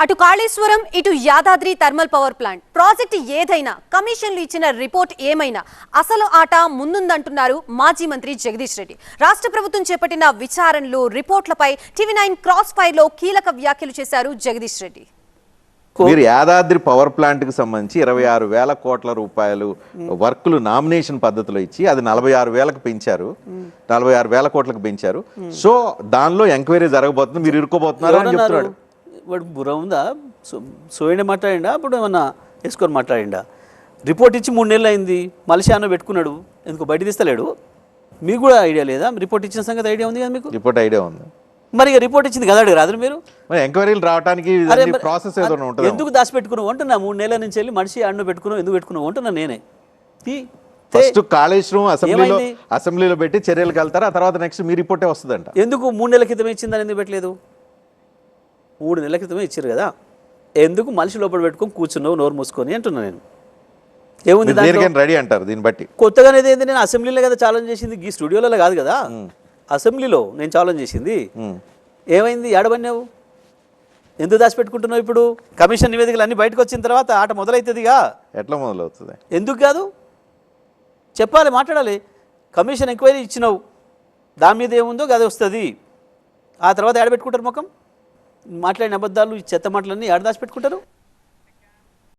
అటు కాళేశ్వరం ఇటు Yadadri thermal power plant project ఏదైనా కమిషన్లు ఇచ్చిన రిపోర్ట్ ఏమైనా అసలు ఆట ముందుందంటున్నారు మాజీ మంత్రి జగదీష్ రెడ్డి. రాష్ట్ర ప్రభుత్వం చేపట్టిన విచారణలు రిపోర్ట్లపై టీవీ9 క్రాస్ ఫైర్ లో కీలక వ్యాఖ్యలు చేశారు జగదీష్ రెడ్డి. మీరు యాదాద్రి పవర్ ప్లాంట్ కి సంబంధించి 26,000 కోట్ల రూపాయలు వర్కులు నామినేషన్ పద్ధతిలో ఇచ్చి అది 46,000కు పెంచారు, 46,000 కోట్లకు పెంచారు. సో దానిలో ఎంక్వైరీ జరగబోతుంది, మీరు ఇరుకోబోతున్నారు అని చెప్తున్నాడు. వాడు బుర్ర ఉందా? సోయండి మాట్లాడిండా, అప్పుడు ఏమన్నా వేసుకొని మాట్లాడిండా? రిపోర్ట్ ఇచ్చి 3 నెలలు అయింది, మలేషియాలో పెట్టుకున్నాడు, ఎందుకు బయట తీస్తలేడు? మీకు కూడా ఐడియా లేదా? రిపోర్ట్ ఇచ్చిన సంగతి ఐడియా ఉంది కదా మీకు? రిపోర్ట్ ఐడియా ఉంది, మరి రిపోర్ట్ ఇచ్చింది కదా రాదు మీరు ఎంక్వైరీలు రావడానికి ప్రాసెస్ ఏదో ఉంటుంది. ఎందుకు దాచిపెట్టుకున్నావు అంటున్నా? 3 నెలల నుంచి వెళ్ళి మనిషి అన్ను పెట్టుకున్నావు, ఎందుకు పెట్టుకున్నావు అంటున్నా నేనే. ఫస్ట్ కాళేశ్వరం అసెంబ్లీలో పెట్టి చర్యలకు వెళ్తారు, ఆ తర్వాత నెక్స్ట్ మీ రిపోర్టే వస్తుందంట. ఎందుకు 3 నెలల క్రితమే ఇచ్చిందని ఎందుకు పెట్టలేదు? 3 నెలల క్రితమే ఇచ్చారు కదా, ఎందుకు మనిషి లోపల పెట్టుకొని కూర్చున్నావు నోరు మూసుకొని అంటున్నా నేను. ఏముంది రెడీ అంటారు దీన్ని బట్టి? కొత్తగా అనేది ఏంది? నేను అసెంబ్లీలో కదా ఛాలెంజ్ చేసింది, ఈ స్టూడియోలో కాదు కదా, అసెంబ్లీలో నేను ఛాలెంజ్ చేసింది. ఏమైంది? ఏడబడినావు? ఎందుకు దాచిపెట్టుకుంటున్నావు? ఇప్పుడు కమిషన్ నివేదికలు అన్నీ బయటకు వచ్చిన తర్వాత ఆట మొదలవుతుందిగా. ఎట్లా మొదలవుతుంది? ఎందుకు కాదు చెప్పాలి, మాట్లాడాలి. కమిషన్ ఎంక్వైరీ ఇచ్చినావు, దాని మీద ఏముందో అది వస్తుంది. ఆ తర్వాత ఏడబెట్టుకుంటారు ముఖం? మాట్లాడిన అబద్ధాలు, ఈ చెత్త మాటలన్నీ ఏడ దాచిపెట్టుకుంటారు?